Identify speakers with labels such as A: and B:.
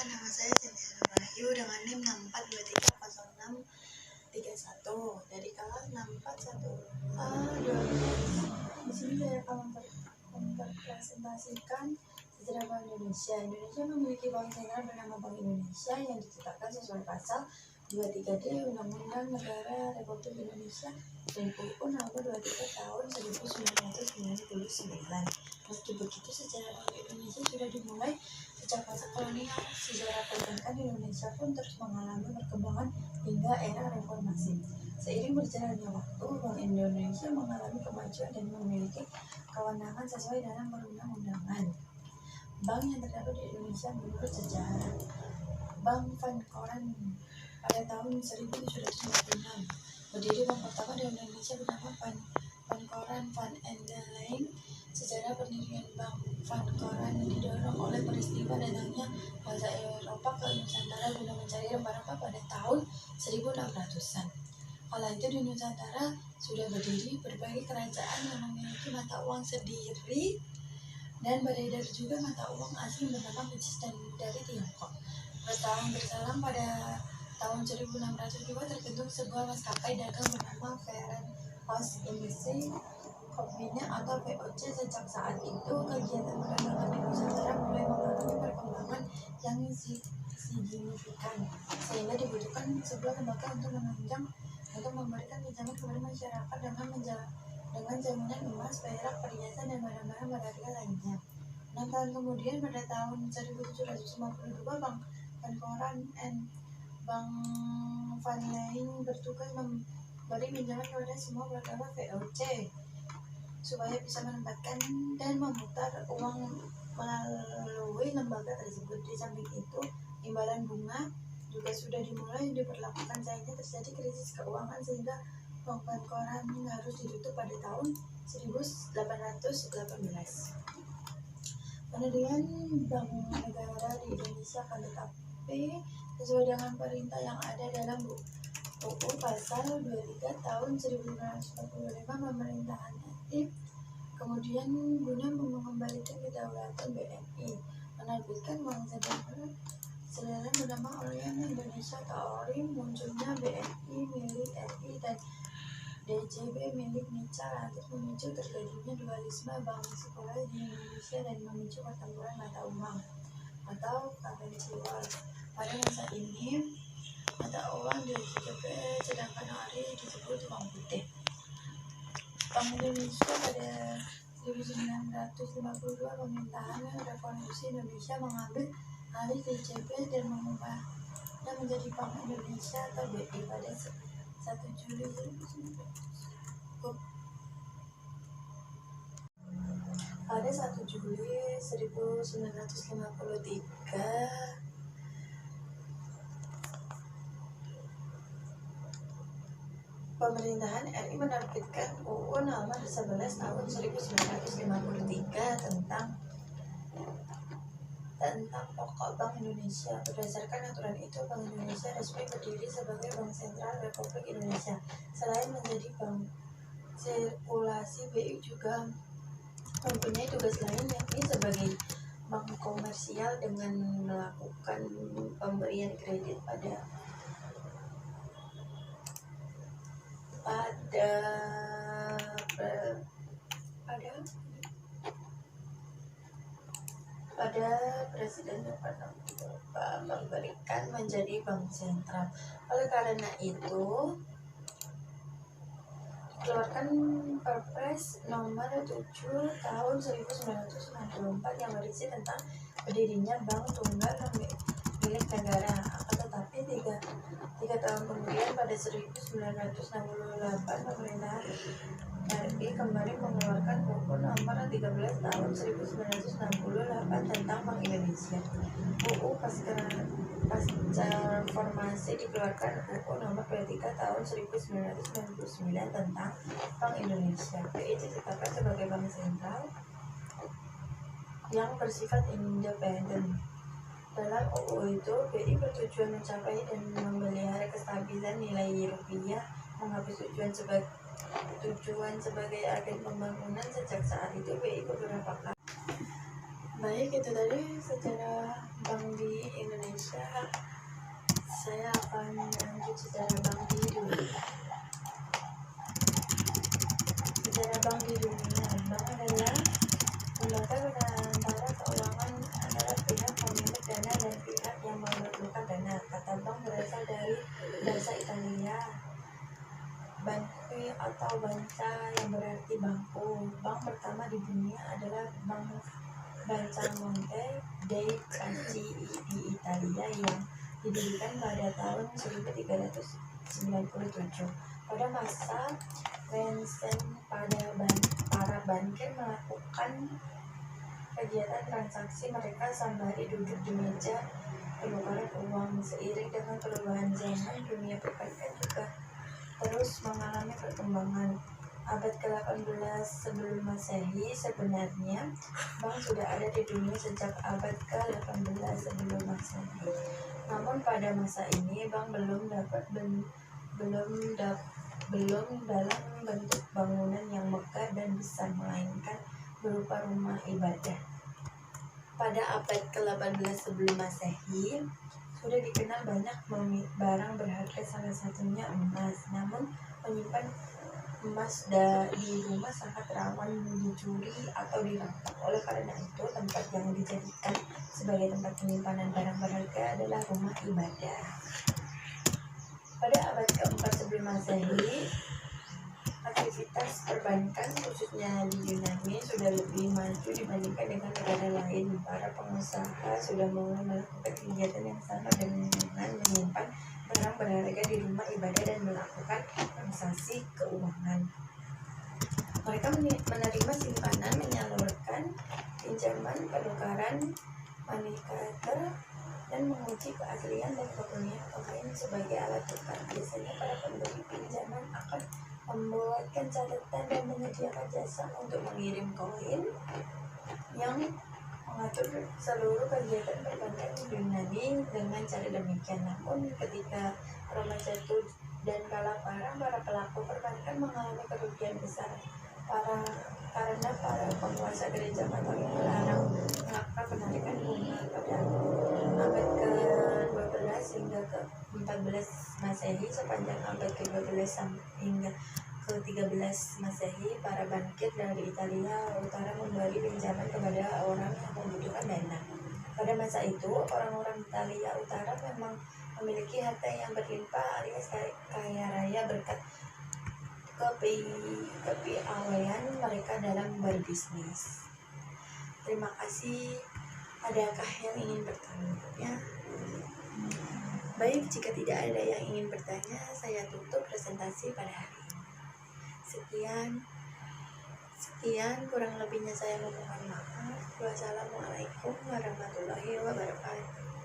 A: nama saya Cynthia Nurbahayu dengan NIM 64230631 dari kelas 641A 12. Di sini saya akan mempresentasikan sejarah Bank Indonesia. Indonesia memiliki bank sentral bernama Bank Indonesia yang ditetapkan sesuai pasal 23D Undang-Undang Negara Republik Indonesia dan UU Nomor 23 Tahun 1999. Meski begitu, sejarah Bank Indonesia sudah dimulai sejak masa kolonial. Sejarah perbankan Indonesia pun terus mengalami perkembangan hingga era reformasi. Seiring berjalannya waktu, Bank Indonesia mengalami kemajuan dan memiliki kewenangan sesuai dengan perundang-undangan. Bank yang terdapat di Indonesia menurut sejarah. Bank Van Koran pada tahun 1756. Berdiri bank pertama di Indonesia bernama Van Koran Van Endeling. Sejarah pendirian Bank Van Koran didorong oleh peristiwa datangnya bangsa Eropa ke Nusantara guna mencari rempah-rempah pada tahun 1600-an. Kala itu di Nusantara sudah berdiri berbagai kerajaan yang memiliki mata uang sendiri dan beredar juga mata uang asing bernama pecis dari Tiongkok. Bertahun berselang pada tahun 1602 terbentuk sebuah maskapai dagang bernama Foreign Post Industry Company atau VOC. Sejak saat itu kegiatan perdagangan di Nusantara mulai mengalami perkembangan yang signifikan sehingga dibutuhkan sebuah lembaga untuk memberikan pinjaman kepada masyarakat dengan jaminan emas, perak, perhiasan, dan barang-barang berharga lainnya. 6 tahun kemudian, pada tahun 1752, Bank Van Koran and Bank Van Leeuwen bertugas memberi pinjaman kepada semua pegawai VOC supaya bisa menempatkan dan memutar uang melalui lembaga tersebut. Di samping itu, imbalan bunga juga sudah dimulai diberlakukan sehingga terjadi krisis keuangan sehingga Bank Van Koran harus ditutup pada tahun 1818. Pendirian bank negara di Indonesia akan tetapi sesuai dengan perintah yang ada dalam UU Pasal 23 Tahun 1945 pemerintahan aktif. Kemudian guna mengembalikan kedaulatan BNI menerbitkan uang sederhana bernama Oriam Indonesia Taorim. Munculnya BNI milik RI dan DJB milik Nica lantas memicu terjadinya dualisme bank sekolah di Indonesia dan memicu pertempuran mata uang atau currency war. Pada masa ini mata uang DJB sedangkan ORI disebut uang putih. Bank Indonesia pada 1952 pemerintahan Revolusi Indonesia mengambil alih DJB dan mengubahnya menjadi Bank Indonesia atau BI pada 1 Juli 1953. Pada 1 Juli 1953, pemerintahan RI menerbitkan UU Nomor 11 Tahun 1953 tentang pokok Bank Indonesia. Berdasarkan aturan itu, Bank Indonesia resmi berdiri sebagai Bank Sentral Republik Indonesia. Selain menjadi bank sirkulasi, BI juga mempunyai tugas lain yakni sebagai bank komersial dengan melakukan pemberian kredit pada presiden pada memberikan menjadi bank sentral. Oleh karena itu dikeluarkan Perpres nomor 7 tahun 1994 yang berisi tentang berdirinya bank tunggal milik negara. Akan tetapi tiga tahun kemudian pada 1968 pemerintahan RI kembali mengeluarkan UU Nomor 13 Tahun 1968 tentang Bank Indonesia. UU pasca reformasi dikeluarkan UU Nomor 23 Tahun 1999 tentang Bank Indonesia. BI ditetapkan sebagai bank sentral yang bersifat independen. Dalam UU itu, BI bertujuan mencapai dan memelihara kestabilan nilai rupiah, menghapus tujuan sebagai agen pembangunan. Sejak saat itu, BI beberapa kali Baik, itu tadi sejarah bank di Indonesia. Saya akan lanjut sejarah bank di dunia. Sejarah bank di dunia. Bank adalah lembaga penantara keuangan antara pihak pemilik dana dan pihak yang memerlukan dana. Kata bank berasal dari bahasa Italia banque atau banca yang berarti bangku. Bank pertama di dunia adalah Bank Bancamonte dei Paschi di Italia yang didirikan pada tahun 1397. Pada masa Renaissance, para bankir melakukan kegiatan transaksi mereka sembari duduk di meja penukaran uang. Seiring dengan perubahan zaman, dunia perbankan juga terus mengalami perkembangan. Abad ke-18 sebelum Masehi, sebenarnya bank sudah ada di dunia sejak abad ke-18 sebelum Masehi. Namun pada masa ini bank belum dalam bentuk bangunan yang megah dan besar, melainkan berupa rumah ibadah. Pada abad ke-18 sebelum Masehi, sudah dikenal banyak barang berharga, salah satunya emas. Namun menyimpan emas di rumah sangat rawan dicuri atau dirampas. Oleh karena itu, tempat yang dijadikan sebagai tempat penyimpanan barang berharga adalah rumah ibadah. Pada abad ke-4 sebelum Masehi, aktivitas perbankan khususnya di Yunani sudah lebih maju dibandingkan dengan negara lain. Para pengusaha sudah mulai melakukan kegiatan yang sama dengan menyimpan barang berharga di rumah ibadah dan melakukan transaksi keuangan. Mereka menerima simpanan, menyalurkan pinjaman, penukaran, money changer, dan menguji keaslian dan kemudian koin sebagai alat tukar. Biasanya para pemberi pinjaman akan membuatkan catatan dan menyediakan jasa untuk mengirim koin yang mengatur seluruh kegiatan perbankan di Yunani dengan cara demikian. Namun ketika Roma jatuh dan kalah perang, para pelaku perbankan mengalami kerugian besar karena para penguasa gereja Katolik melarang melakukan penarikan bunga. Pada abad ke-12 hingga ke-14 Masehi, sepanjang abad ke-12 hingga ke-13 Masehi, para bankir dari Italia Utara memberi pinjaman kepada orang yang membutuhkan dana. Pada masa itu, orang-orang Italia Utara memang memiliki harta yang berlimpah alias kaya raya berkat kepiawaian mereka dalam berbisnis. Terima kasih. Adakah yang ingin bertanya? Baik, jika tidak ada yang ingin bertanya, saya tutup presentasi pada hari ini. Sekian, kurang lebihnya saya mohon maaf. Wassalamualaikum warahmatullahi wabarakatuh.